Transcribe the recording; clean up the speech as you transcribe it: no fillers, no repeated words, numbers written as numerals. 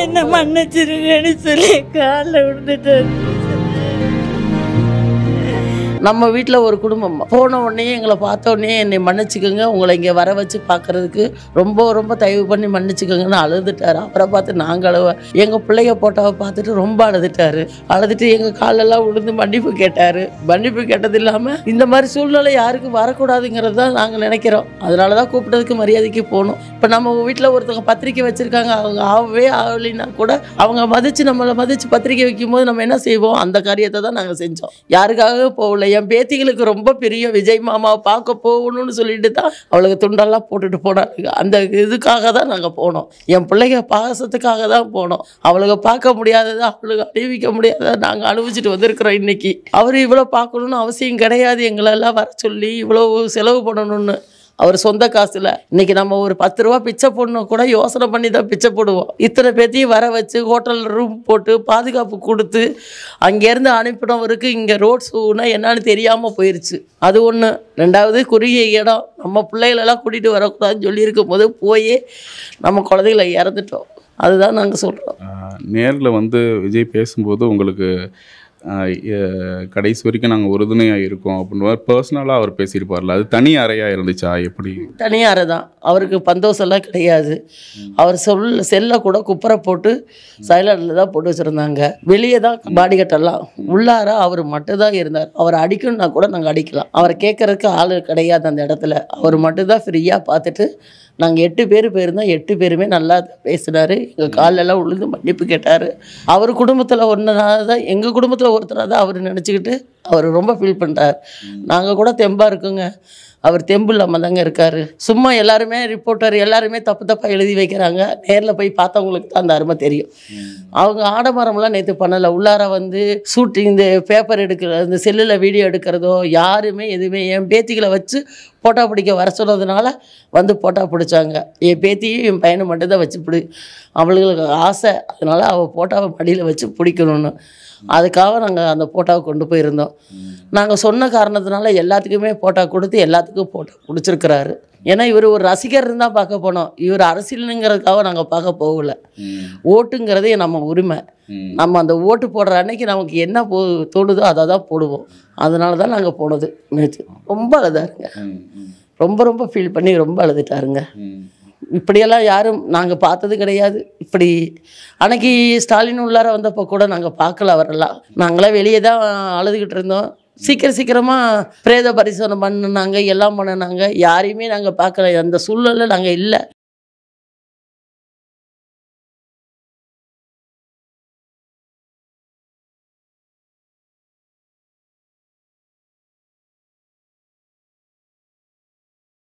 என்ன மன்னிச்சிருங்கன்னு சொல்லி காலில் விழுந்துட்டாரு. நம்ம வீட்டில் ஒரு குடும்பம் போன உடனே எங்களை பார்த்த உடனே என்னை மன்னிச்சுக்கோங்க, உங்களை இங்கே வர வச்சு பார்க்குறதுக்கு ரொம்ப ரொம்ப தயவு பண்ணி மன்னிச்சுக்கோங்கன்னு அழுதுட்டார். அப்புறம் பார்த்து நாங்கள் எங்கள் பிள்ளைய போட்டோவை பார்த்துட்டு ரொம்ப அழுதுட்டார். அழுதுட்டு எங்கள் காலெல்லாம் விழுந்து மன்னிப்பு கேட்டார். மன்னிப்பு கேட்டது இல்லாமல் இந்த மாதிரி சூழ்நிலை யாருக்கும் வரக்கூடாதுங்கிறது தான் நாங்கள் நினைக்கிறோம். அதனால தான் கூப்பிட்டதுக்கு மரியாதைக்கு போகணும். இப்போ நம்ம வீட்டில் ஒருத்தவங்க பத்திரிக்கை வச்சுருக்காங்க, அவங்க ஆகவே ஆகலைன்னா கூட அவங்க மதித்து நம்மளை மதித்து பத்திரிக்கை வைக்கும்போது நம்ம என்ன செய்வோம், அந்த காரியத்தை தான் நாங்கள் செஞ்சோம். யாருக்காக போகல. என் பேத்திகளுக்கு ரொம்ப பெரிய விஜய் மாமாவை பார்க்க போகணும்னு சொல்லிட்டு தான் அவளுக்கு துண்டெல்லாம் போட்டுட்டு போனாங்க. அந்த இதுக்காக தான் நாங்கள் போனோம். என் பிள்ளைங்க பாசத்துக்காக தான் போனோம். அவளுக்கு பார்க்க முடியாததை அவளுக்கு அணிவிக்க முடியாததை நாங்கள் அனுபவிச்சுட்டு வந்திருக்கிறோம். இன்னைக்கு அவர் இவ்வளோ பார்க்கணுன்னு அவசியம் கிடையாது. எங்களெல்லாம் வர சொல்லி இவ்வளோ செலவு பண்ணணும்னு அவர் சொந்த காசில். இன்றைக்கி நம்ம ஒரு 10 ரூபா பிச்சை போடணும் கூட யோசனை பண்ணி தான் பிச்சை போடுவோம். இத்தனை பேத்தையும் வர வச்சு ஹோட்டலில் ரூம் போட்டு பாதுகாப்பு கொடுத்து அங்கேருந்து அனுப்பினவருக்கு இங்கே ரோட் ஷூனா என்னன்னு தெரியாமல் போயிடுச்சு. அது ஒன்று. ரெண்டாவது, குறுகிய இடம், நம்ம பிள்ளைகளெல்லாம் கூட்டிகிட்டு வரக்கூடாதுன்னு சொல்லியிருக்கும் போது போய் நம்ம குழந்தைகளை இறந்துட்டோம். அதுதான் நாங்கள் சொல்கிறோம். நேரில் வந்து விஜய் பேசும்போது உங்களுக்கு கடைசி வரைக்கும் நாங்கள் உறுதுணையாக இருக்கோம் அப்படின்னு பர்சனலாக அவர் பேசியிருப்பார்ல, அது தனி அறையாக இருந்துச்சா? எப்படி? தனி அறை தான். அவருக்கு பந்தோசெல்லாம் கிடையாது. அவர் செல்லை கூட குப்பரை போட்டு சைலண்டில் தான் போட்டு வச்சுருந்தாங்க. வெளியே தான் பாடி கட்டெல்லாம், உள்ளார அவர் மட்டும்தான் இருந்தார். அவர் அடிக்கணும்னா கூட நாங்கள் அடிக்கலாம். அவரை கேட்குறதுக்கு ஆள் கிடையாது அந்த இடத்துல. அவர் மட்டும்தான் ஃப்ரீயாக பார்த்துட்டு நாங்கள் 8 பேர் போயிருந்தோம். 8 பேருமே நல்லா பேசினார். எங்கள் காலெல்லாம் உழுந்து மன்னிப்பு கேட்டார். அவர் குடும்பத்தில் ஒன்றுனால தான், எங்கள் குடும்பத்தில் ஒருத்தராக தான் அவர் நினச்சிக்கிட்டு அவர் ரொம்ப ஃபீல் பண்ணுறார். நாங்கள் கூட தெம்பாக இருக்குங்க, அவர் தெம்பு இல்லாமல் தாங்க இருக்கார். சும்மா எல்லாருமே ரிப்போர்ட்டர் எல்லாருமே தப்பு தப்பாக எழுதி வைக்கிறாங்க. நேரில் போய் பார்த்தவங்களுக்கு தான் அந்த அருமை தெரியும். அவங்க ஆடம்பரம்லாம் நேற்று பண்ணலை. உள்ளார வந்து ஷூட்டிங், இந்த பேப்பர் எடுக்கிறது, இந்த செல்லில் வீடியோ எடுக்கிறதோ யாருமே எதுவுமே. என் பேத்திகளை வச்சு ஃபோட்டோ பிடிக்க வர சொன்னதுனால வந்து ஃபோட்டோ பிடிச்சாங்க. என் பேத்தியும் என் பையனை மட்டும்தான் வச்சு அவளுங்களுக்கு ஆசை. அதனால் அவள் ஃபோட்டோவை மடியில் வச்சு பிடிக்கணுன்னு அதுக்காக நாங்கள் அந்த ஃபோட்டோவை கொண்டு போயிருந்தோம். நாங்கள் சொன்ன காரணத்தினால எல்லாத்துக்குமே ஃபோட்டோ கொடுத்து எல்லாத்துக்கும் ஃபோட்டோ பிடிச்சிருக்கிறாரு. ஏன்னா இவர் ஒரு ரசிகர் இருந்தால் பார்க்க போனோம். இவர் அரசியலுங்கிறதுக்காக நாங்கள் பார்க்க போகல. ஓட்டுங்கிறதே நம்ம உரிமை. நம்ம அந்த ஓட்டு போடுற அன்னைக்கு நமக்கு என்ன தோணுதோ அதை தான் போடுவோம். அதனால தான் நாங்கள் போனது. நேற்று ரொம்ப அழுதாருங்க. ரொம்ப ரொம்ப ஃபீல் பண்ணி ரொம்ப அழுதுட்டாருங்க. இப்படியெல்லாம் யாரும் நாங்கள் பார்த்தது கிடையாது. இப்படி அன்னைக்கு ஸ்டாலின் உள்ளார வந்தப்போ கூட நாங்கள் பார்க்கல அவரெல்லாம். நாங்களாம் வெளியே தான் அழுதுகிட்டு இருந்தோம். சீக்கிரமாக பிரேத பரிசோதனை பண்ணினாங்க, எல்லாம் பண்ணினாங்க. யாரையுமே நாங்கள் பார்க்கல. அந்த சூழ்நிலை நாங்கள் இல்லை.